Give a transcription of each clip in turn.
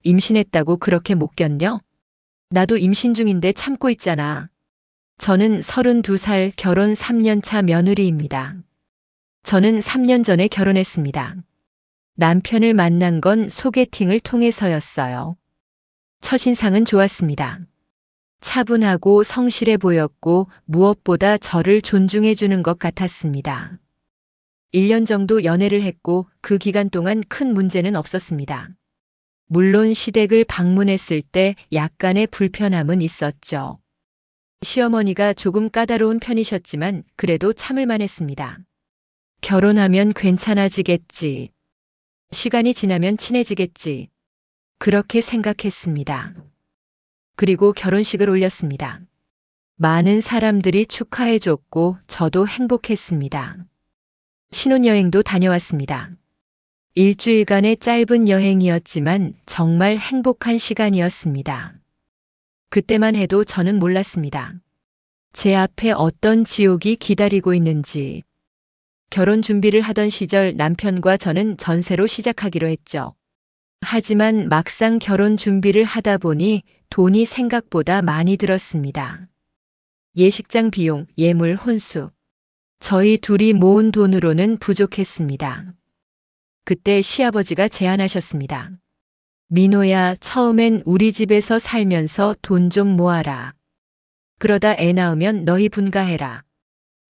임신했다고 그렇게 못 견뎌? 나도 임신 중인데 참고 있잖아. 저는 32살 결혼 3년 차 며느리입니다. 저는 3년 전에 결혼했습니다. 남편을 만난 건 소개팅을 통해서였어요. 첫인상은 좋았습니다. 차분하고 성실해 보였고 무엇보다 저를 존중해 주는 것 같았습니다. 1년 정도 연애를 했고 그 기간 동안 큰 문제는 없었습니다. 물론 시댁을 방문했을 때 약간의 불편함은 있었죠. 시어머니가 조금 까다로운 편이셨지만 그래도 참을만 했습니다. 결혼하면 괜찮아지겠지. 시간이 지나면 친해지겠지. 그렇게 생각했습니다. 그리고 결혼식을 올렸습니다. 많은 사람들이 축하해줬고 저도 행복했습니다. 신혼여행도 다녀왔습니다. 일주일간의 짧은 여행이었지만 정말 행복한 시간이었습니다. 그때만 해도 저는 몰랐습니다. 제 앞에 어떤 지옥이 기다리고 있는지. 결혼 준비를 하던 시절 남편과 저는 전세로 시작하기로 했죠. 하지만 막상 결혼 준비를 하다 보니 돈이 생각보다 많이 들었습니다. 예식장 비용, 예물, 혼수. 저희 둘이 모은 돈으로는 부족했습니다. 그때 시아버지가 제안하셨습니다. 민호야, 처음엔 우리 집에서 살면서 돈 좀 모아라. 그러다 애 낳으면 너희 분가해라.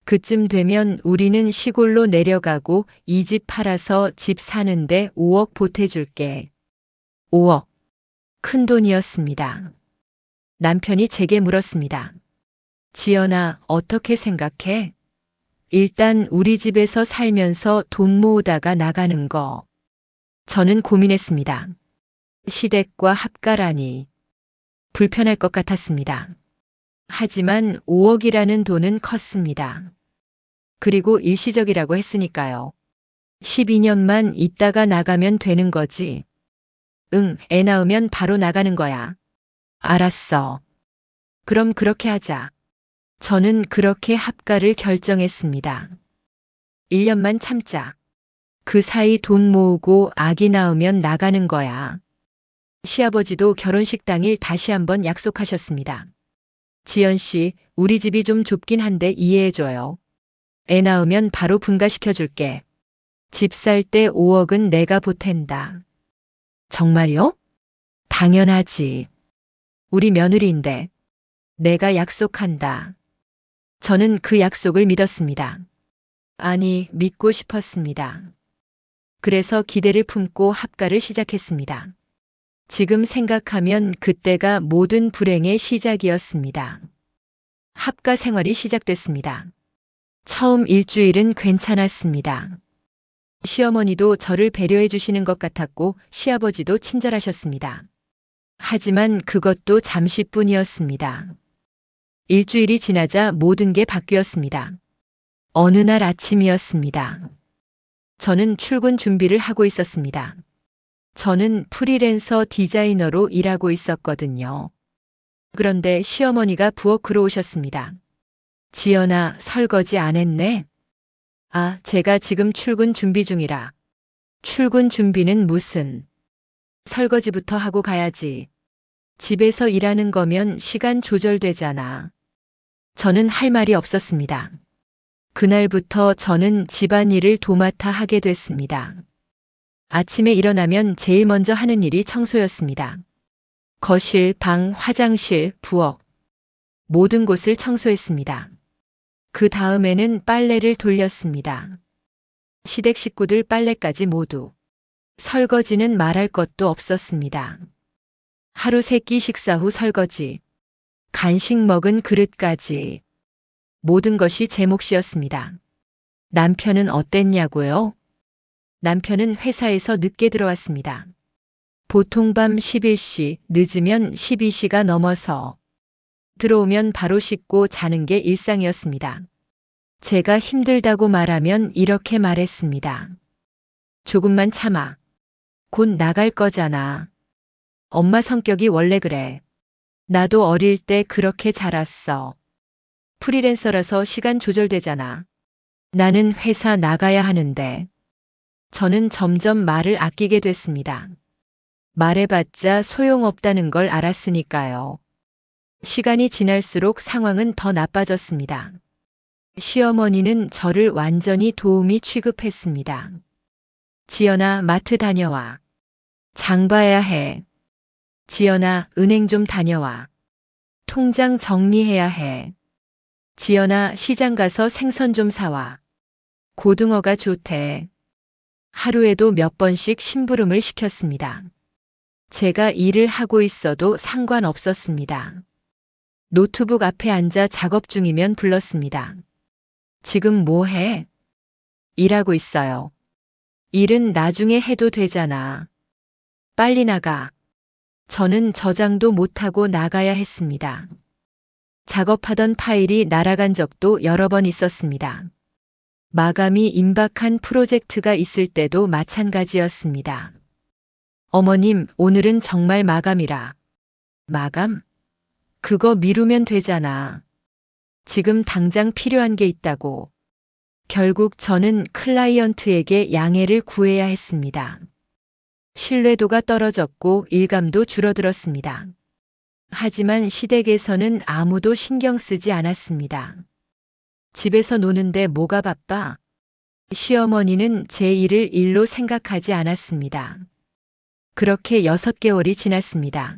그쯤 되면 우리는 시골로 내려가고 이 집 팔아서 집 사는데 5억 보태줄게. 5억. 큰 돈이었습니다. 남편이 제게 물었습니다. 지연아, 어떻게 생각해? 일단 우리 집에서 살면서 돈 모으다가 나가는 거. 저는 고민했습니다. 시댁과 합가라니. 불편할 것 같았습니다. 하지만 5억이라는 돈은 컸습니다. 그리고 일시적이라고 했으니까요. 12년만 있다가 나가면 되는 거지. 응, 애 낳으면 바로 나가는 거야. 알았어. 그럼 그렇게 하자. 저는 그렇게 합가를 결정했습니다. 1년만 참자. 그 사이 돈 모으고 아기 낳으면 나가는 거야. 시아버지도 결혼식 당일 다시 한번 약속하셨습니다. 지연 씨, 우리 집이 좀 좁긴 한데 이해해줘요. 애 낳으면 바로 분가시켜줄게. 집 살 때 5억은 내가 보탠다. 정말요? 당연하지. 우리 며느리인데. 내가 약속한다. 저는 그 약속을 믿었습니다. 아니, 믿고 싶었습니다. 그래서 기대를 품고 합가를 시작했습니다. 지금 생각하면 그때가 모든 불행의 시작이었습니다. 합가 생활이 시작됐습니다. 처음 일주일은 괜찮았습니다. 시어머니도 저를 배려해 주시는 것 같았고 시아버지도 친절하셨습니다. 하지만 그것도 잠시뿐이었습니다. 일주일이 지나자 모든 게 바뀌었습니다. 어느 날 아침이었습니다. 저는 출근 준비를 하고 있었습니다. 저는 프리랜서 디자이너로 일하고 있었거든요. 그런데 시어머니가 부엌으로 오셨습니다. 지연아, 설거지 안 했네? 아, 제가 지금 출근 준비 중이라. 출근 준비는 무슨? 설거지부터 하고 가야지. 집에서 일하는 거면 시간 조절되잖아. 저는 할 말이 없었습니다. 그날부터 저는 집안일을 도맡아 하게 됐습니다. 아침에 일어나면 제일 먼저 하는 일이 청소였습니다. 거실, 방, 화장실, 부엌. 모든 곳을 청소했습니다. 그 다음에는 빨래를 돌렸습니다. 시댁 식구들 빨래까지 모두. 설거지는 말할 것도 없었습니다. 하루 세 끼 식사 후 설거지. 간식 먹은 그릇까지. 모든 것이 제 몫이었습니다. 남편은 어땠냐고요? 남편은 회사에서 늦게 들어왔습니다. 보통 밤 11시, 늦으면 12시가 넘어서. 들어오면 바로 씻고 자는 게 일상이었습니다. 제가 힘들다고 말하면 이렇게 말했습니다. 조금만 참아. 곧 나갈 거잖아. 엄마 성격이 원래 그래. 나도 어릴 때 그렇게 자랐어. 프리랜서라서 시간 조절되잖아. 나는 회사 나가야 하는데. 저는 점점 말을 아끼게 됐습니다. 말해봤자 소용없다는 걸 알았으니까요. 시간이 지날수록 상황은 더 나빠졌습니다. 시어머니는 저를 완전히 도우미 취급했습니다. 지연아, 마트 다녀와. 장 봐야 해. 지연아, 은행 좀 다녀와. 통장 정리해야 해. 지연아, 시장 가서 생선 좀 사와. 고등어가 좋대. 하루에도 몇 번씩 심부름을 시켰습니다. 제가 일을 하고 있어도 상관없었습니다. 노트북 앞에 앉아 작업 중이면 불렀습니다. 지금 뭐 해? 일하고 있어요. 일은 나중에 해도 되잖아. 빨리 나가. 저는 저장도 못하고 나가야 했습니다. 작업하던 파일이 날아간 적도 여러 번 있었습니다. 마감이 임박한 프로젝트가 있을 때도 마찬가지였습니다. 어머님, 오늘은 정말 마감이라. 마감? 그거 미루면 되잖아. 지금 당장 필요한 게 있다고. 결국 저는 클라이언트에게 양해를 구해야 했습니다. 신뢰도가 떨어졌고 일감도 줄어들었습니다. 하지만 시댁에서는 아무도 신경 쓰지 않았습니다. 집에서 노는데 뭐가 바빠? 시어머니는 제 일을 일로 생각하지 않았습니다. 그렇게 6개월이 지났습니다.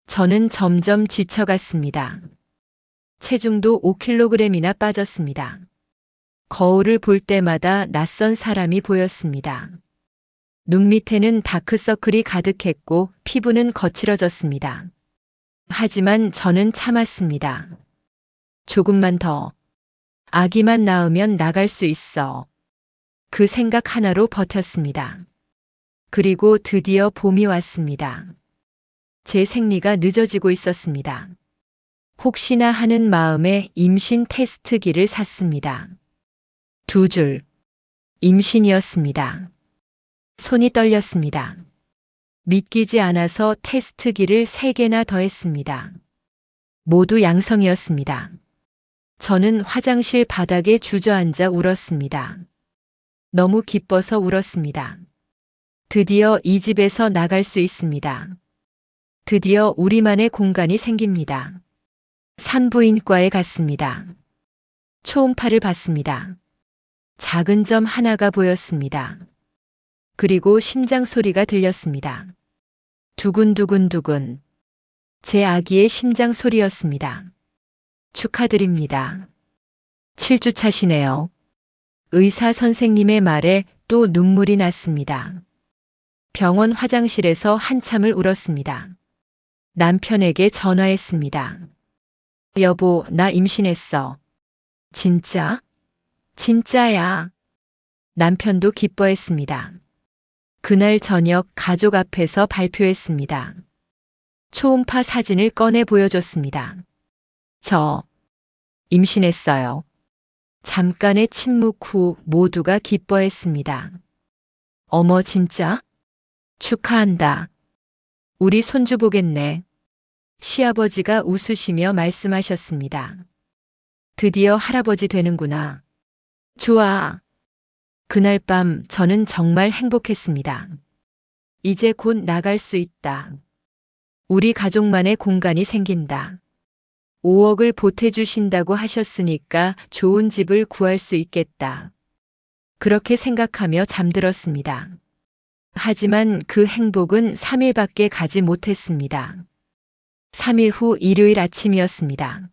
저는 점점 지쳐갔습니다. 체중도 5kg이나 빠졌습니다. 거울을 볼 때마다 낯선 사람이 보였습니다. 눈 밑에는 다크서클이 가득했고 피부는 거칠어졌습니다. 하지만 저는 참았습니다. 조금만 더. 아기만 낳으면 나갈 수 있어. 그 생각 하나로 버텼습니다. 그리고 드디어 봄이 왔습니다. 제 생리가 늦어지고 있었습니다. 혹시나 하는 마음에 임신 테스트기를 샀습니다. 2줄. 임신이었습니다. 손이 떨렸습니다. 믿기지 않아서 테스트기를 3개나 더했습니다. 모두 양성이었습니다. 저는 화장실 바닥에 주저앉아 울었습니다. 너무 기뻐서 울었습니다. 드디어 이 집에서 나갈 수 있습니다. 드디어 우리만의 공간이 생깁니다. 산부인과에 갔습니다. 초음파를 봤습니다. 작은 점 하나가 보였습니다. 그리고 심장 소리가 들렸습니다. 두근두근두근. 제 아기의 심장 소리였습니다. 축하드립니다. 7주 차시네요. 의사 선생님의 말에 또 눈물이 났습니다. 병원 화장실에서 한참을 울었습니다. 남편에게 전화했습니다. 여보, 나 임신했어. 진짜? 진짜야. 남편도 기뻐했습니다. 그날 저녁 가족 앞에서 발표했습니다. 초음파 사진을 꺼내 보여줬습니다. 저 임신했어요. 잠깐의 침묵 후 모두가 기뻐했습니다. 어머, 진짜? 축하한다. 우리 손주 보겠네. 시아버지가 웃으시며 말씀하셨습니다. 드디어 할아버지 되는구나. 좋아. 그날 밤 저는 정말 행복했습니다. 이제 곧 나갈 수 있다. 우리 가족만의 공간이 생긴다. 5억을 보태주신다고 하셨으니까 좋은 집을 구할 수 있겠다. 그렇게 생각하며 잠들었습니다. 하지만 그 행복은 3일밖에 가지 못했습니다. 3일 후 일요일 아침이었습니다.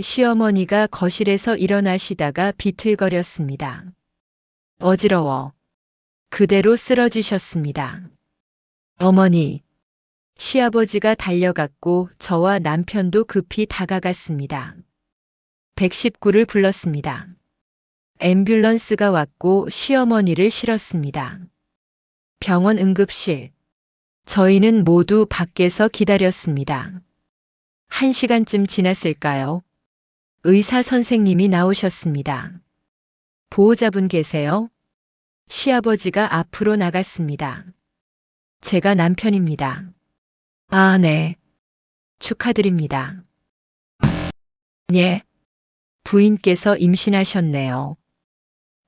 시어머니가 거실에서 일어나시다가 비틀거렸습니다. 어지러워. 그대로 쓰러지셨습니다. 어머니. 시아버지가 달려갔고 저와 남편도 급히 다가갔습니다. 119를 불렀습니다. 앰뷸런스가 왔고 시어머니를 실었습니다. 병원 응급실. 저희는 모두 밖에서 기다렸습니다. 1시간쯤 지났을까요? 의사 선생님이 나오셨습니다. 보호자분 계세요? 시아버지가 앞으로 나갔습니다. 제가 남편입니다. 아, 네. 축하드립니다. 예. 부인께서 임신하셨네요.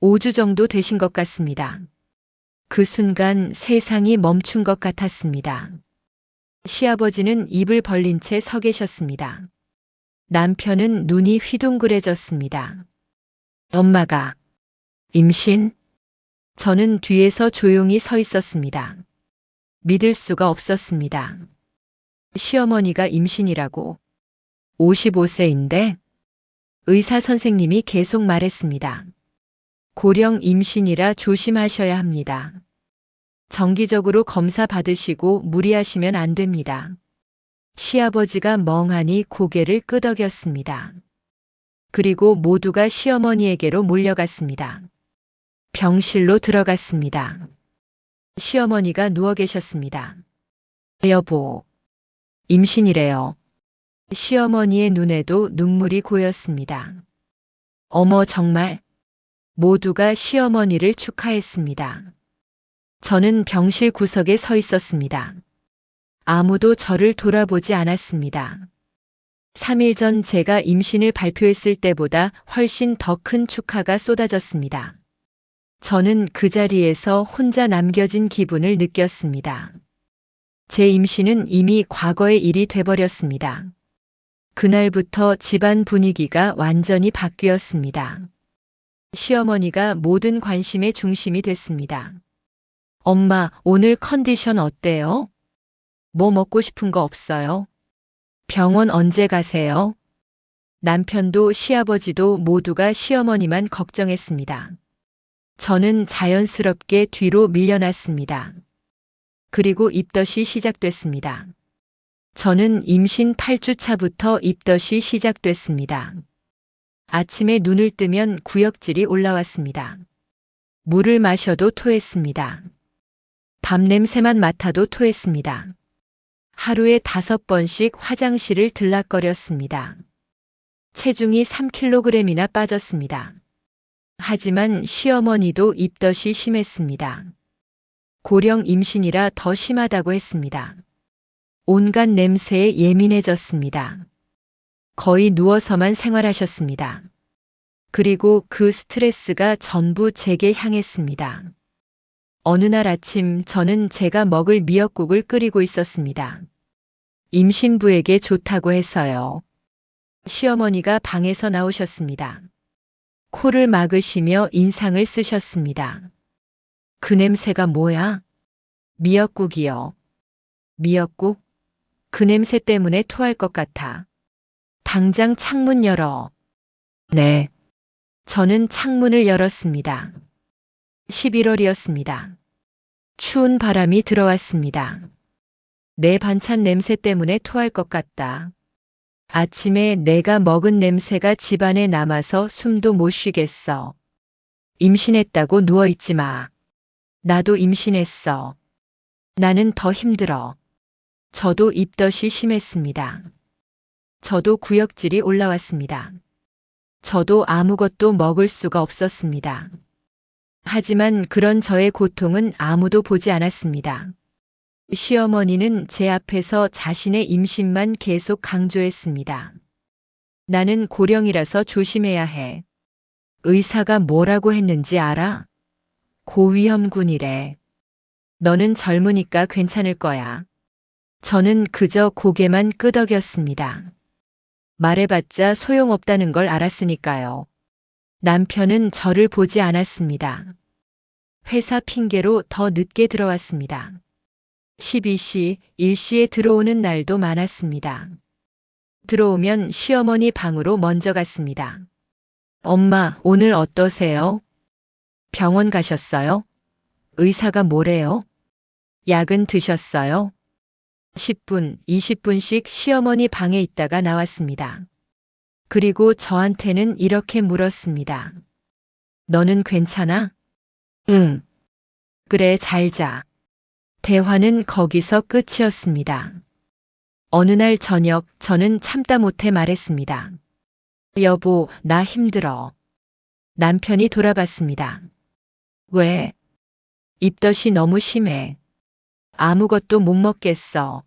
5주 정도 되신 것 같습니다. 그 순간 세상이 멈춘 것 같았습니다. 시아버지는 입을 벌린 채 서 계셨습니다. 남편은 눈이 휘둥그레졌습니다. 엄마가 임신? 저는 뒤에서 조용히 서 있었습니다. 믿을 수가 없었습니다. 시어머니가 임신이라고. 55세인데? 의사 선생님이 계속 말했습니다. 고령 임신이라 조심하셔야 합니다. 정기적으로 검사 받으시고 무리하시면 안 됩니다. 시아버지가 멍하니 고개를 끄덕였습니다. 그리고 모두가 시어머니에게로 몰려갔습니다. 병실로 들어갔습니다. 시어머니가 누워 계셨습니다. 여보, 임신이래요. 시어머니의 눈에도 눈물이 고였습니다. 어머, 정말. 모두가 시어머니를 축하했습니다. 저는 병실 구석에 서 있었습니다. 아무도 저를 돌아보지 않았습니다. 3일 전 제가 임신을 발표했을 때보다 훨씬 더 큰 축하가 쏟아졌습니다. 저는 그 자리에서 혼자 남겨진 기분을 느꼈습니다. 제 임신은 이미 과거의 일이 돼버렸습니다. 그날부터 집안 분위기가 완전히 바뀌었습니다. 시어머니가 모든 관심의 중심이 됐습니다. 엄마, 오늘 컨디션 어때요? 뭐 먹고 싶은 거 없어요? 병원 언제 가세요? 남편도 시아버지도 모두가 시어머니만 걱정했습니다. 저는 자연스럽게 뒤로 밀려났습니다. 그리고 입덧이 시작됐습니다. 저는 임신 8주 차부터 입덧이 시작됐습니다. 아침에 눈을 뜨면 구역질이 올라왔습니다. 물을 마셔도 토했습니다. 밥 냄새만 맡아도 토했습니다. 하루에 5번씩 화장실을 들락거렸습니다. 체중이 3kg이나 빠졌습니다. 하지만 시어머니도 입덧이 심했습니다. 고령 임신이라 더 심하다고 했습니다. 온갖 냄새에 예민해졌습니다. 거의 누워서만 생활하셨습니다. 그리고 그 스트레스가 전부 제게 향했습니다. 어느 날 아침 저는 제가 먹을 미역국을 끓이고 있었습니다. 임신부에게 좋다고 해서요. 시어머니가 방에서 나오셨습니다. 코를 막으시며 인상을 쓰셨습니다. 그 냄새가 뭐야? 미역국이요. 미역국? 그 냄새 때문에 토할 것 같아. 당장 창문 열어. 네. 저는 창문을 열었습니다. 11월이었습니다. 추운 바람이 들어왔습니다. 내 반찬 냄새 때문에 토할 것 같다. 아침에 내가 먹은 냄새가 집안에 남아서 숨도 못 쉬겠어. 임신했다고 누워있지 마. 나도 임신했어. 나는 더 힘들어. 저도 입덧이 심했습니다. 저도 구역질이 올라왔습니다. 저도 아무것도 먹을 수가 없었습니다. 하지만 그런 저의 고통은 아무도 보지 않았습니다. 시어머니는 제 앞에서 자신의 임신만 계속 강조했습니다. 나는 고령이라서 조심해야 해. 의사가 뭐라고 했는지 알아? 고위험군이래. 너는 젊으니까 괜찮을 거야. 저는 그저 고개만 끄덕였습니다. 말해봤자 소용없다는 걸 알았으니까요. 남편은 저를 보지 않았습니다. 회사 핑계로 더 늦게 들어왔습니다. 12시, 1시에 들어오는 날도 많았습니다. 들어오면 시어머니 방으로 먼저 갔습니다. 엄마, 오늘 어떠세요? 병원 가셨어요? 의사가 뭐래요? 약은 드셨어요? 10분, 20분씩 시어머니 방에 있다가 나왔습니다. 그리고 저한테는 이렇게 물었습니다. 너는 괜찮아? 응. 그래, 잘 자. 대화는 거기서 끝이었습니다. 어느 날 저녁 저는 참다 못해 말했습니다. 여보, 나 힘들어. 남편이 돌아봤습니다. 왜? 입덧이 너무 심해. 아무것도 못 먹겠어.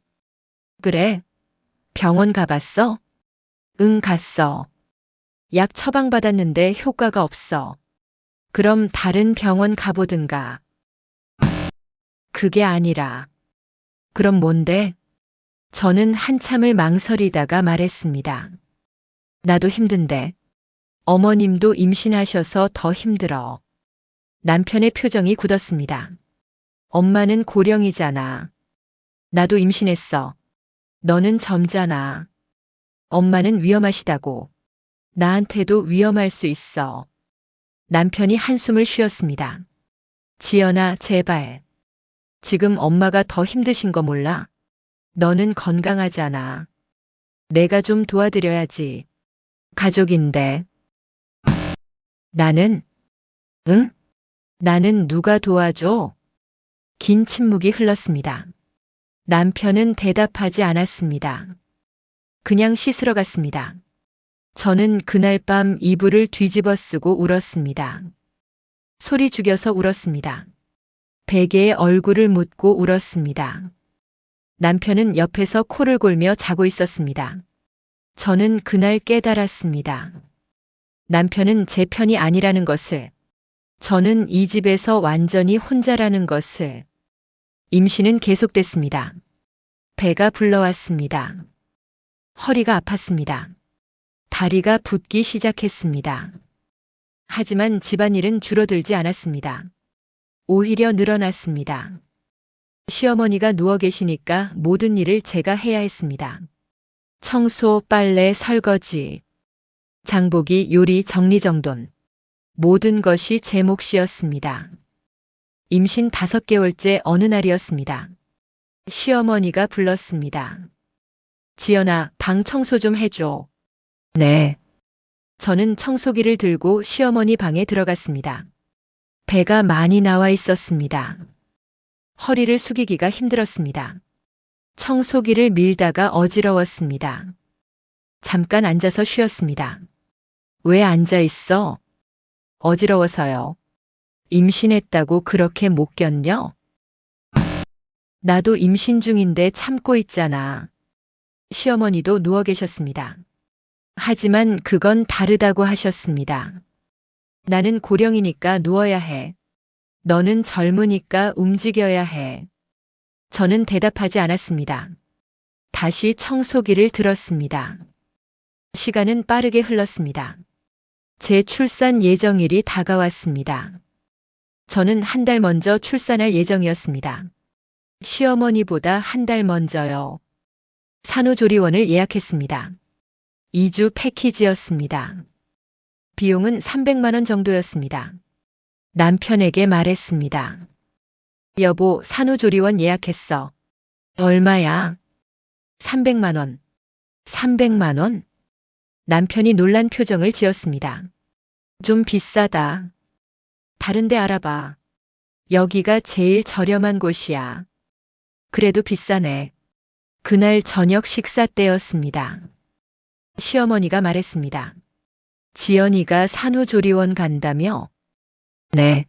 그래? 병원 가봤어? 응, 갔어. 약 처방받았는데 효과가 없어. 그럼 다른 병원 가보든가. 그게 아니라. 그럼 뭔데? 저는 한참을 망설이다가 말했습니다. 나도 힘든데. 어머님도 임신하셔서 더 힘들어. 남편의 표정이 굳었습니다. 엄마는 고령이잖아. 나도 임신했어. 너는 젊잖아. 엄마는 위험하시다고. 나한테도 위험할 수 있어. 남편이 한숨을 쉬었습니다. 지연아, 제발. 지금 엄마가 더 힘드신 거 몰라? 너는 건강하잖아. 내가 좀 도와드려야지. 가족인데. 나는? 응? 나는 누가 도와줘? 긴 침묵이 흘렀습니다. 남편은 대답하지 않았습니다. 그냥 씻으러 갔습니다. 저는 그날 밤 이불을 뒤집어 쓰고 울었습니다. 소리 죽여서 울었습니다. 베개에 얼굴을 묻고 울었습니다. 남편은 옆에서 코를 골며 자고 있었습니다. 저는 그날 깨달았습니다. 남편은 제 편이 아니라는 것을, 저는 이 집에서 완전히 혼자라는 것을. 임신은 계속됐습니다. 배가 불러왔습니다. 허리가 아팠습니다. 다리가 붓기 시작했습니다. 하지만 집안일은 줄어들지 않았습니다. 오히려 늘어났습니다. 시어머니가 누워 계시니까 모든 일을 제가 해야 했습니다. 청소, 빨래, 설거지, 장보기, 요리, 정리정돈. 모든 것이 제 몫이었습니다. 임신 5개월째 어느 날이었습니다. 시어머니가 불렀습니다. 지연아, 방 청소 좀 해줘. 네. 저는 청소기를 들고 시어머니 방에 들어갔습니다. 배가 많이 나와 있었습니다. 허리를 숙이기가 힘들었습니다. 청소기를 밀다가 어지러웠습니다. 잠깐 앉아서 쉬었습니다. 왜 앉아 있어? 어지러워서요. 임신했다고 그렇게 못 견뎌? 나도 임신 중인데 참고 있잖아. 시어머니도 누워 계셨습니다. 하지만 그건 다르다고 하셨습니다. 나는 고령이니까 누워야 해. 너는 젊으니까 움직여야 해. 저는 대답하지 않았습니다. 다시 청소기를 들었습니다. 시간은 빠르게 흘렀습니다. 제 출산 예정일이 다가왔습니다. 저는 한 달 먼저 출산할 예정이었습니다. 시어머니보다 한 달 먼저요. 산후조리원을 예약했습니다. 2주 패키지였습니다. 비용은 300만 원 정도였습니다. 남편에게 말했습니다. 여보, 산후조리원 예약했어. 얼마야? 300만 원. 300만 원? 남편이 놀란 표정을 지었습니다. 좀 비싸다. 다른 데 알아봐. 여기가 제일 저렴한 곳이야. 그래도 비싸네. 그날 저녁 식사 때였습니다. 시어머니가 말했습니다. 지연이가 산후조리원 간다며? 네.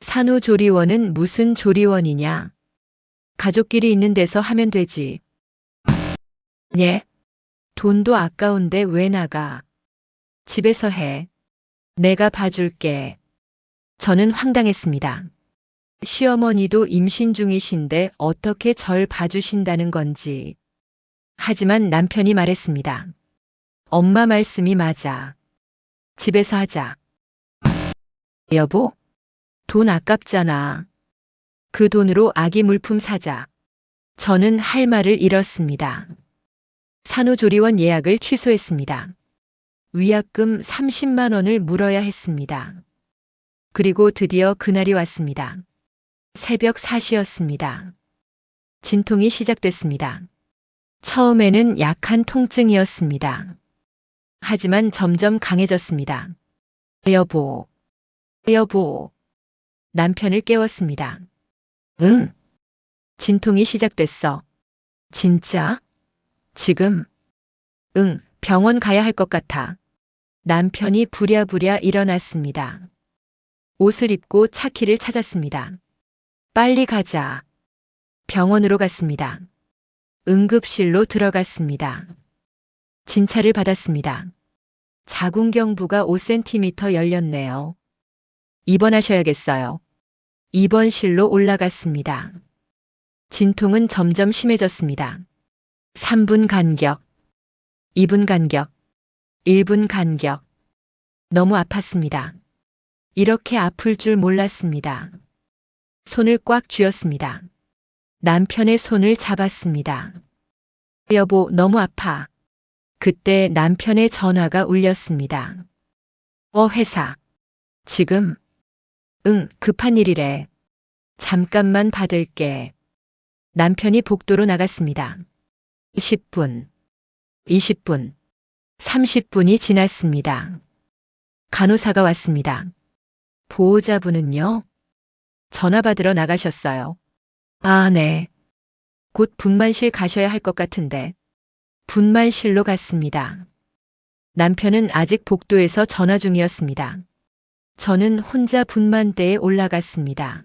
산후조리원은 무슨 조리원이냐? 가족끼리 있는 데서 하면 되지. 예? 돈도 아까운데 왜 나가? 집에서 해. 내가 봐줄게. 저는 황당했습니다. 시어머니도 임신 중이신데 어떻게 절 봐주신다는 건지. 하지만 남편이 말했습니다. 엄마 말씀이 맞아. 집에서 하자. 여보, 돈 아깝잖아. 그 돈으로 아기 물품 사자. 저는 할 말을 잃었습니다. 산후조리원 예약을 취소했습니다. 위약금 30만 원을 물어야 했습니다. 그리고 드디어 그날이 왔습니다. 새벽 4시였습니다. 진통이 시작됐습니다. 처음에는 약한 통증이었습니다. 하지만 점점 강해졌습니다. 여보, 여보. 남편을 깨웠습니다. 응? 진통이 시작됐어. 진짜? 지금? 응, 병원 가야 할 것 같아. 남편이 부랴부랴 일어났습니다. 옷을 입고 차 키를 찾았습니다. 빨리 가자. 병원으로 갔습니다. 응급실로 들어갔습니다. 진찰을 받았습니다. 자궁경부가 5cm 열렸네요. 입원하셔야겠어요. 입원실로 올라갔습니다. 진통은 점점 심해졌습니다. 3분 간격, 2분 간격, 1분 간격. 너무 아팠습니다. 이렇게 아플 줄 몰랐습니다. 손을 꽉 쥐었습니다. 남편의 손을 잡았습니다. 여보, 너무 아파. 그때 남편의 전화가 울렸습니다. 회사. 지금? 응, 급한 일이래. 잠깐만 받을게. 남편이 복도로 나갔습니다. 10분, 20분, 30분이 지났습니다. 간호사가 왔습니다. 보호자분은요? 전화 받으러 나가셨어요. 아, 네. 곧 분만실 가셔야 할 것 같은데. 분만실로 갔습니다. 남편은 아직 복도에서 전화 중이었습니다. 저는 혼자 분만대에 올라갔습니다.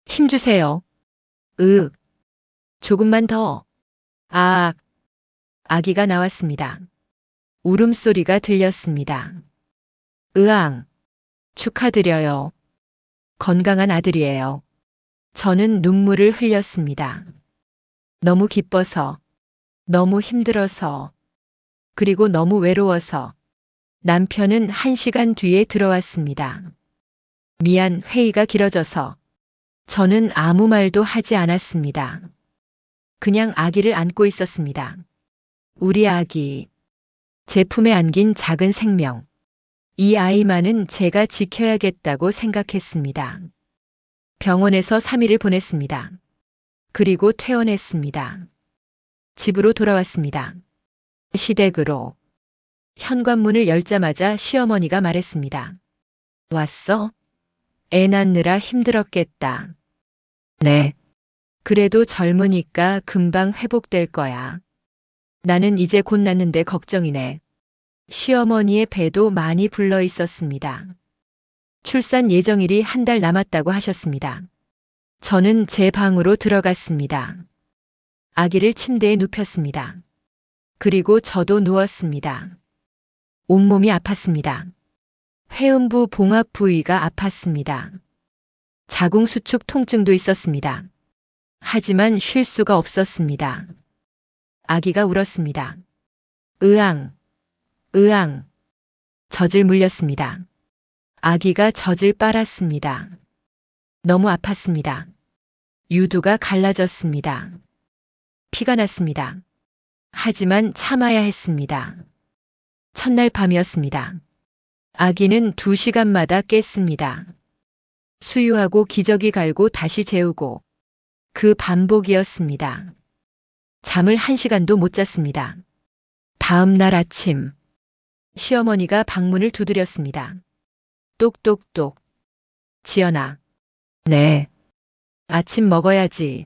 힘주세요. 조금만 더. 아, 아기가 나왔습니다. 울음소리가 들렸습니다. 으앙, 축하드려요. 건강한 아들이에요. 저는 눈물을 흘렸습니다. 너무 기뻐서, 너무 힘들어서, 그리고 너무 외로워서. 남편은 1시간 뒤에 들어왔습니다. 미안, 회의가 길어져서. 저는 아무 말도 하지 않았습니다. 그냥 아기를 안고 있었습니다. 우리 아기. 제 품에 안긴 작은 생명. 이 아이만은 제가 지켜야겠다고 생각했습니다. 병원에서 3일을 보냈습니다. 그리고 퇴원했습니다. 집으로 돌아왔습니다. 시댁으로. 현관문을 열자마자 시어머니가 말했습니다. 왔어? 애 낳느라 힘들었겠다. 네. 그래도 젊으니까 금방 회복될 거야. 나는 이제 곧 낳는데 걱정이네. 시어머니의 배도 많이 불러 있었습니다. 출산 예정일이 1달 남았다고 하셨습니다. 저는 제 방으로 들어갔습니다. 아기를 침대에 눕혔습니다. 그리고 저도 누웠습니다. 온몸이 아팠습니다. 회음부 봉합 부위가 아팠습니다. 자궁수축 통증도 있었습니다. 하지만 쉴 수가 없었습니다. 아기가 울었습니다. 으앙, 으앙. 젖을 물렸습니다. 아기가 젖을 빨았습니다. 너무 아팠습니다. 유두가 갈라졌습니다. 피가 났습니다. 하지만 참아야 했습니다. 첫날 밤이었습니다. 아기는 2시간마다 깼습니다. 수유하고 기저귀 갈고 다시 재우고 그 반복이었습니다. 잠을 1시간도 못 잤습니다. 다음 날 아침 시어머니가 방문을 두드렸습니다. 똑똑똑. 지연아. 네. 아침 먹어야지.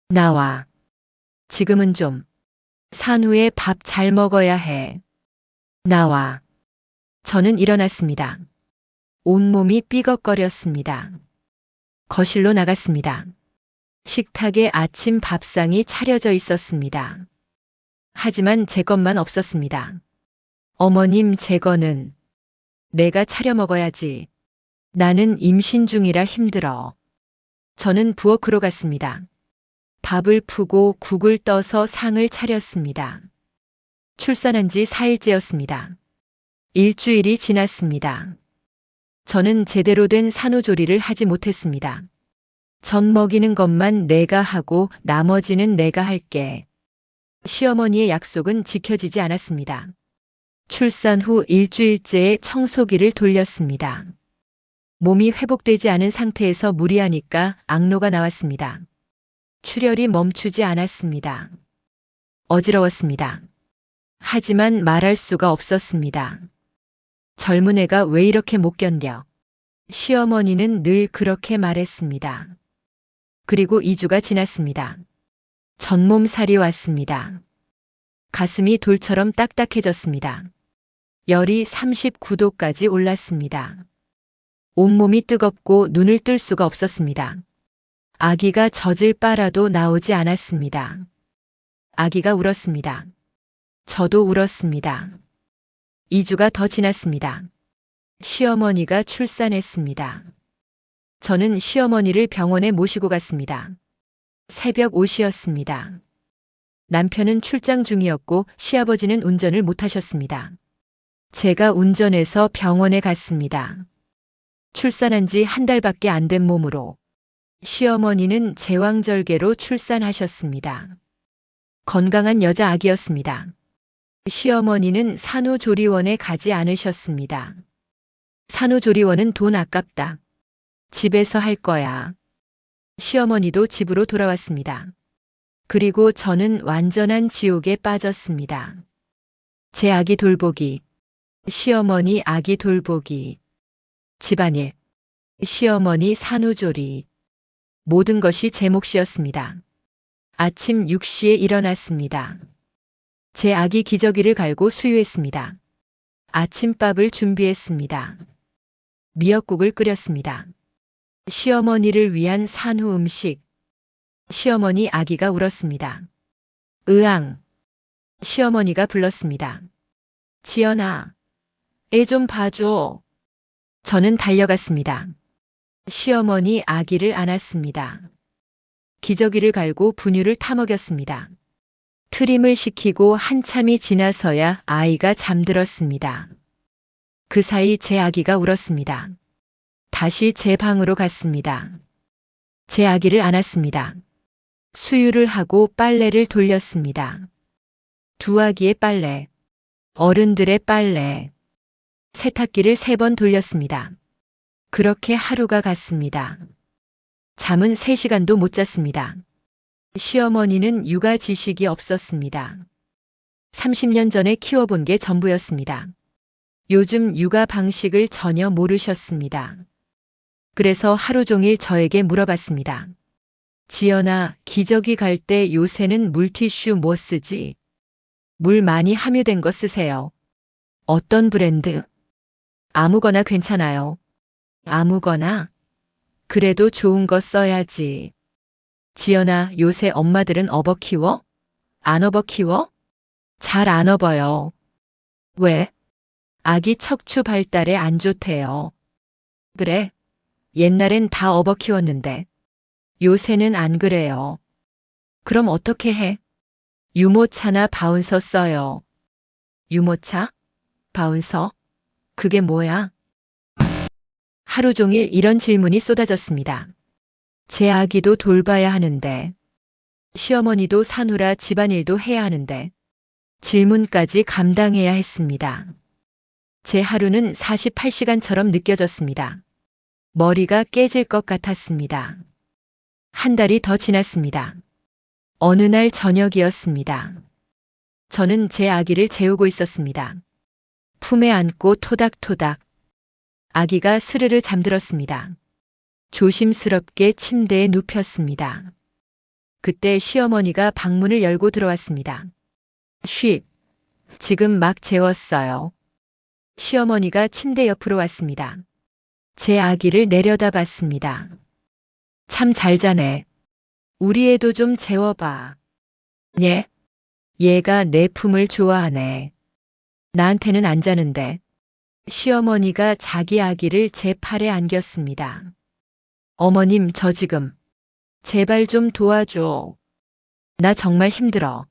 나와. 지금은 좀. 산후에 밥 잘 먹어야 해. 나와. 저는 일어났습니다. 온몸이 삐걱거렸습니다. 거실로 나갔습니다. 식탁에 아침 밥상이 차려져 있었습니다. 하지만 제 것만 없었습니다. 어머님, 제 거는 내가 차려 먹어야지. 나는 임신 중이라 힘들어. 저는 부엌으로 갔습니다. 밥을 푸고 국을 떠서 상을 차렸습니다. 출산한 지 4일째였습니다. 일주일이 지났습니다. 저는 제대로 된 산후조리를 하지 못했습니다. 젖 먹이는 것만 내가 하고 나머지는 내가 할게. 시어머니의 약속은 지켜지지 않았습니다. 출산 후 일주일째에 청소기를 돌렸습니다. 몸이 회복되지 않은 상태에서 무리하니까 악노가 나왔습니다. 출혈이 멈추지 않았습니다. 어지러웠습니다. 하지만 말할 수가 없었습니다. 젊은 애가 왜 이렇게 못 견뎌? 시어머니는 늘 그렇게 말했습니다. 그리고 2주가 지났습니다. 전몸살이 왔습니다. 가슴이 돌처럼 딱딱해졌습니다. 열이 39도까지 올랐습니다. 온몸이 뜨겁고 눈을 뜰 수가 없었습니다. 아기가 젖을 빨아도 나오지 않았습니다. 아기가 울었습니다. 저도 울었습니다. 2주가 더 지났습니다. 시어머니가 출산했습니다. 저는 시어머니를 병원에 모시고 갔습니다. 새벽 5시였습니다. 남편은 출장 중이었고 시아버지는 운전을 못하셨습니다. 제가 운전해서 병원에 갔습니다. 출산한 지 한 달밖에 안 된 몸으로 시어머니는 제왕절개로 출산하셨습니다. 건강한 여자 아기였습니다. 시어머니는 산후조리원에 가지 않으셨습니다. 산후조리원은 돈 아깝다. 집에서 할 거야. 시어머니도 집으로 돌아왔습니다. 그리고 저는 완전한 지옥에 빠졌습니다. 제 아기 돌보기, 시어머니 아기 돌보기, 집안일, 시어머니 산후조리, 모든 것이 제 몫이었습니다. 아침 6시에 일어났습니다. 제 아기 기저귀를 갈고 수유했습니다. 아침밥을 준비했습니다. 미역국을 끓였습니다. 시어머니를 위한 산후 음식. 시어머니 아기가 울었습니다. 으앙. 시어머니가 불렀습니다. 지연아, 애 좀 봐줘. 저는 달려갔습니다. 시어머니 아기를 안았습니다. 기저귀를 갈고 분유를 타먹였습니다. 트림을 시키고 한참이 지나서야 아이가 잠들었습니다. 그 사이 제 아기가 울었습니다. 다시 제 방으로 갔습니다. 제 아기를 안았습니다. 수유를 하고 빨래를 돌렸습니다. 두 아기의 빨래, 어른들의 빨래, 세탁기를 3번 돌렸습니다. 그렇게 하루가 갔습니다. 잠은 3시간도 못 잤습니다. 시어머니는 육아 지식이 없었습니다. 30년 전에 키워본 게 전부였습니다. 요즘 육아 방식을 전혀 모르셨습니다. 그래서 하루 종일 저에게 물어봤습니다. 지연아, 기저귀 갈 때 요새는 물티슈 뭐 쓰지? 물 많이 함유된 거 쓰세요. 어떤 브랜드? 아무거나 괜찮아요. 아무거나? 그래도 좋은 거 써야지. 지연아, 요새 엄마들은 업어 키워? 안 업어 키워? 잘 안 업어요. 왜? 아기 척추 발달에 안 좋대요. 그래? 옛날엔 다 업어 키웠는데. 요새는 안 그래요. 그럼 어떻게 해? 유모차나 바운서 써요. 유모차? 바운서? 그게 뭐야? 하루 종일 이런 질문이 쏟아졌습니다. 제 아기도 돌봐야 하는데, 시어머니도 사느라 집안일도 해야 하는데, 질문까지 감당해야 했습니다. 제 하루는 48시간처럼 느껴졌습니다. 머리가 깨질 것 같았습니다. 한 달이 더 지났습니다. 어느 날 저녁이었습니다. 저는 제 아기를 재우고 있었습니다. 품에 안고 토닥토닥. 아기가 스르르 잠들었습니다. 조심스럽게 침대에 눕혔습니다. 그때 시어머니가 방문을 열고 들어왔습니다. 쉿, 지금 막 재웠어요. 시어머니가 침대 옆으로 왔습니다. 제 아기를 내려다봤습니다. 참 잘 자네. 우리 애도 좀 재워봐. 예? 얘가 내 품을 좋아하네. 나한테는 안 자는데. 시어머니가 자기 아기를 제 팔에 안겼습니다. 어머님, 저 지금 제발 좀 도와줘. 나 정말 힘들어.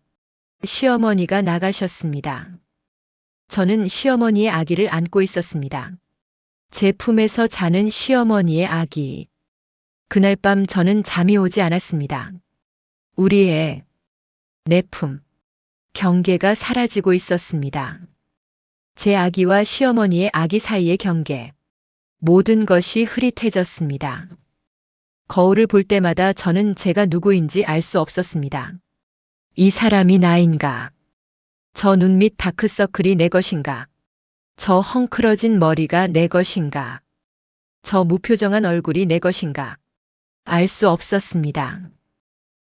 시어머니가 나가셨습니다. 저는 시어머니의 아기를 안고 있었습니다. 제 품에서 자는 시어머니의 아기. 그날 밤 저는 잠이 오지 않았습니다. 우리 애, 내 품, 경계가 사라지고 있었습니다. 제 아기와 시어머니의 아기 사이의 경계. 모든 것이 흐릿해졌습니다. 거울을 볼 때마다 저는 제가 누구인지 알 수 없었습니다. 이 사람이 나인가? 저 눈 밑 다크서클이 내 것인가? 저 헝클어진 머리가 내 것인가? 저 무표정한 얼굴이 내 것인가? 알 수 없었습니다.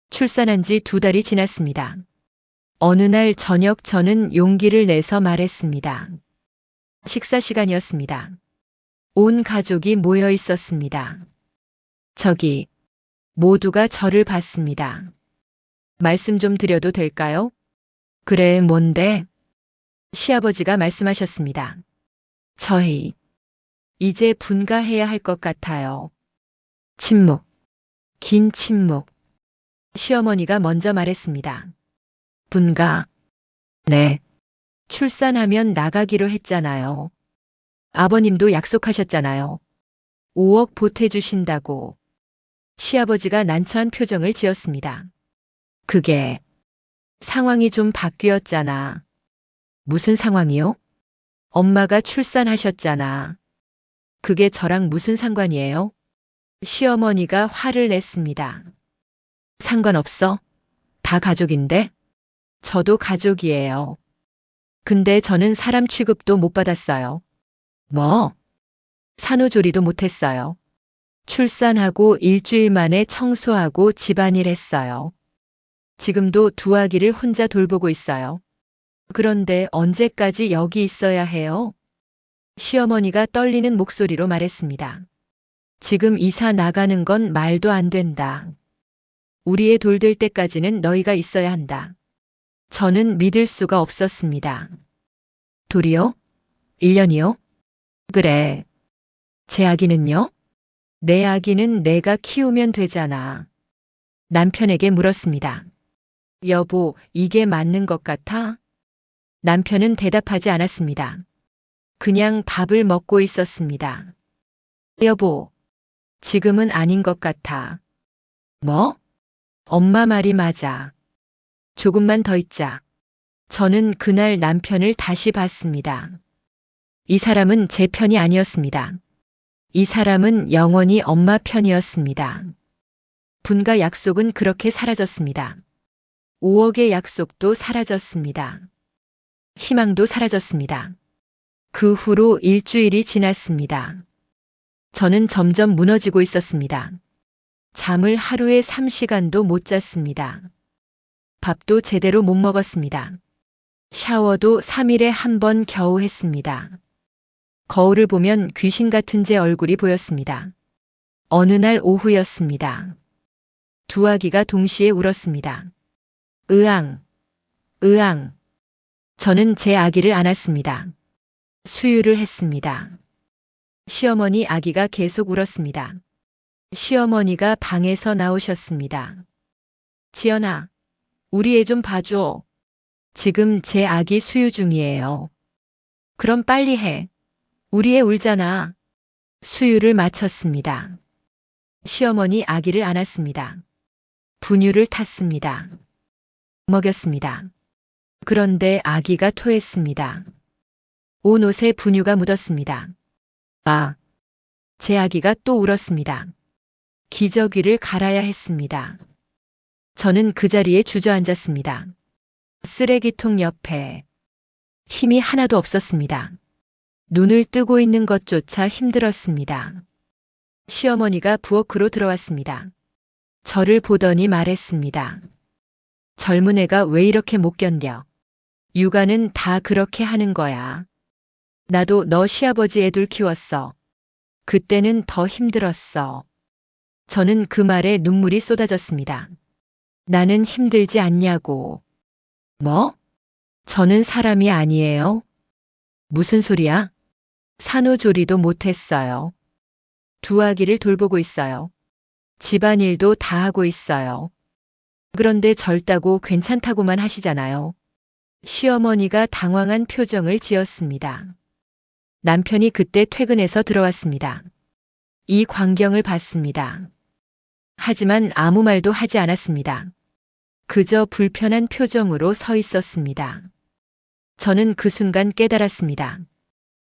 출산한 지 2달이 지났습니다. 어느 날 저녁 저는 용기를 내서 말했습니다. 식사 시간이었습니다. 온 가족이 모여 있었습니다. 저기, 모두가 저를 봤습니다. 말씀 좀 드려도 될까요? 그래, 뭔데? 시아버지가 말씀하셨습니다. 저희, 이제 분가해야 할 것 같아요. 침묵, 긴 침묵. 시어머니가 먼저 말했습니다. 분가. 네. 출산하면 나가기로 했잖아요. 아버님도 약속하셨잖아요. 5억 보태주신다고. 시아버지가 난처한 표정을 지었습니다. 그게 상황이 좀 바뀌었잖아. 무슨 상황이요? 엄마가 출산하셨잖아. 그게 저랑 무슨 상관이에요? 시어머니가 화를 냈습니다. 상관없어. 다 가족인데? 저도 가족이에요. 근데 저는 사람 취급도 못 받았어요. 뭐? 산후조리도 못했어요. 출산하고 일주일 만에 청소하고 집안일 했어요. 지금도 두 아기를 혼자 돌보고 있어요. 그런데 언제까지 여기 있어야 해요? 시어머니가 떨리는 목소리로 말했습니다. 지금 이사 나가는 건 말도 안 된다. 우리 애 돌될 때까지는 너희가 있어야 한다. 저는 믿을 수가 없었습니다. 돌이요? 1년이요? 그래. 제 아기는요? 내 아기는 내가 키우면 되잖아. 남편에게 물었습니다. 여보, 이게 맞는 것 같아? 남편은 대답하지 않았습니다. 그냥 밥을 먹고 있었습니다. 여보, 지금은 아닌 것 같아. 뭐? 엄마 말이 맞아. 조금만 더 있자. 저는 그날 남편을 다시 봤습니다. 이 사람은 제 편이 아니었습니다. 이 사람은 영원히 엄마 편이었습니다. 분가 약속은 그렇게 사라졌습니다. 5억의 약속도 사라졌습니다. 희망도 사라졌습니다. 그 후로 일주일이 지났습니다. 저는 점점 무너지고 있었습니다. 잠을 하루에 3시간도 못 잤습니다. 밥도 제대로 못 먹었습니다. 샤워도 3일에 한 번 겨우 했습니다. 거울을 보면 귀신 같은 제 얼굴이 보였습니다. 어느 날 오후였습니다. 두 아기가 동시에 울었습니다. 으앙, 으앙. 저는 제 아기를 안았습니다. 수유를 했습니다. 시어머니 아기가 계속 울었습니다. 시어머니가 방에서 나오셨습니다. 지연아, 우리 애 좀 봐줘. 지금 제 아기 수유 중이에요. 그럼 빨리 해. 우리 애 울잖아. 수유를 마쳤습니다. 시어머니 아기를 안았습니다. 분유를 탔습니다. 먹였습니다. 그런데 아기가 토했습니다. 온 옷에 분유가 묻었습니다. 아, 제 아기가 또 울었습니다. 기저귀를 갈아야 했습니다. 저는 그 자리에 주저앉았습니다. 쓰레기통 옆에 힘이 하나도 없었습니다. 눈을 뜨고 있는 것조차 힘들었습니다. 시어머니가 부엌으로 들어왔습니다. 저를 보더니 말했습니다. 젊은 애가 왜 이렇게 못 견뎌? 육아는 다 그렇게 하는 거야. 나도 너 시아버지 애들 키웠어. 그때는 더 힘들었어. 저는 그 말에 눈물이 쏟아졌습니다. 나는 힘들지 않냐고. 뭐? 저는 사람이 아니에요? 무슨 소리야? 산후조리도 못했어요. 두 아기를 돌보고 있어요. 집안일도 다 하고 있어요. 그런데 젊다고 괜찮다고만 하시잖아요. 시어머니가 당황한 표정을 지었습니다. 남편이 그때 퇴근해서 들어왔습니다. 이 광경을 봤습니다. 하지만 아무 말도 하지 않았습니다. 그저 불편한 표정으로 서 있었습니다. 저는 그 순간 깨달았습니다.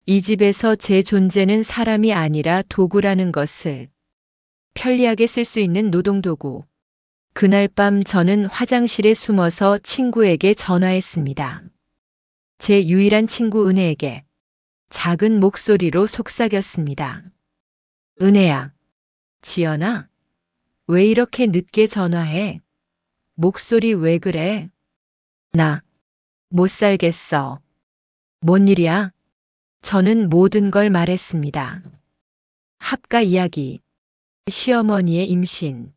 이 집에서 제 존재는 사람이 아니라 도구라는 것을. 편리하게 쓸 수 있는 노동도구. 그날 밤 저는 화장실에 숨어서 친구에게 전화했습니다. 제 유일한 친구 은혜에게 작은 목소리로 속삭였습니다. 은혜야, 지연아, 왜 이렇게 늦게 전화해? 목소리 왜 그래? 나 못 살겠어. 뭔 일이야? 저는 모든 걸 말했습니다. 합가 이야기, 시어머니의 임신,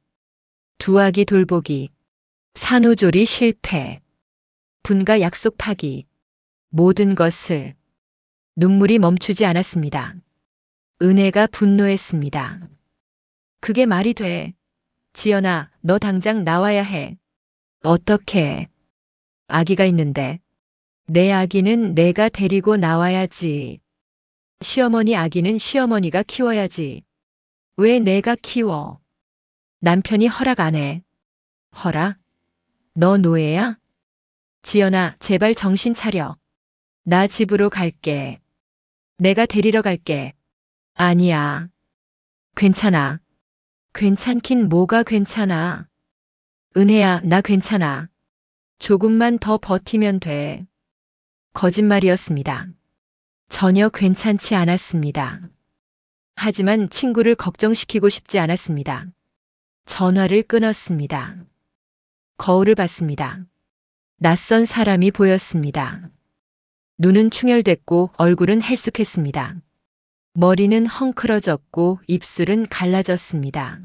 두 아기 돌보기, 산후조리 실패, 분가 약속 파기, 모든 것을. 눈물이 멈추지 않았습니다. 은혜가 분노했습니다. 그게 말이 돼. 지연아, 너 당장 나와야 해. 어떻게? 아기가 있는데. 내 아기는 내가 데리고 나와야지. 시어머니 아기는 시어머니가 키워야지. 왜 내가 키워? 남편이 허락 안 해. 허락? 너 노예야? 지연아, 제발 정신 차려. 나 집으로 갈게. 내가 데리러 갈게. 아니야. 괜찮아. 괜찮긴 뭐가 괜찮아. 은혜야, 나 괜찮아. 조금만 더 버티면 돼. 거짓말이었습니다. 전혀 괜찮지 않았습니다. 하지만 친구를 걱정시키고 싶지 않았습니다. 전화를 끊었습니다. 거울을 봤습니다. 낯선 사람이 보였습니다. 눈은 충혈됐고 얼굴은 헬쑥했습니다. 머리는 헝클어졌고 입술은 갈라졌습니다.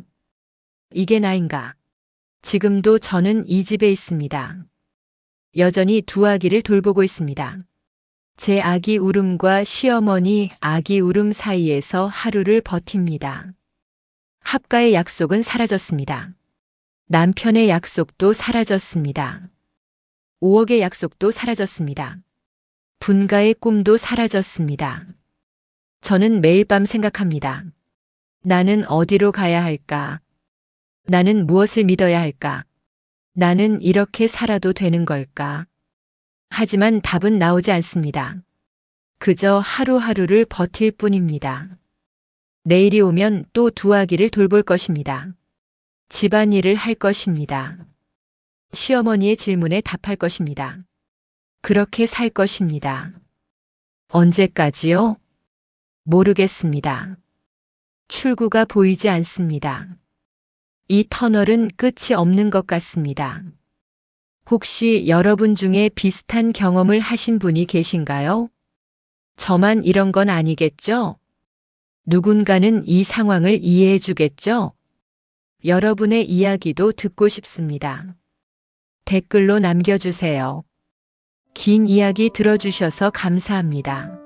이게 나인가? 지금도 저는 이 집에 있습니다. 여전히 두 아기를 돌보고 있습니다. 제 아기 울음과 시어머니 아기 울음 사이에서 하루를 버팁니다. 합가의 약속은 사라졌습니다. 남편의 약속도 사라졌습니다. 5억의 약속도 사라졌습니다. 분가의 꿈도 사라졌습니다. 저는 매일 밤 생각합니다. 나는 어디로 가야 할까? 나는 무엇을 믿어야 할까? 나는 이렇게 살아도 되는 걸까? 하지만 답은 나오지 않습니다. 그저 하루하루를 버틸 뿐입니다. 내일이 오면 또 두 아기를 돌볼 것입니다. 집안일을 할 것입니다. 시어머니의 질문에 답할 것입니다. 그렇게 살 것입니다. 언제까지요? 모르겠습니다. 출구가 보이지 않습니다. 이 터널은 끝이 없는 것 같습니다. 혹시 여러분 중에 비슷한 경험을 하신 분이 계신가요? 저만 이런 건 아니겠죠? 누군가는 이 상황을 이해해 주겠죠? 여러분의 이야기도 듣고 싶습니다. 댓글로 남겨주세요. 긴 이야기 들어주셔서 감사합니다.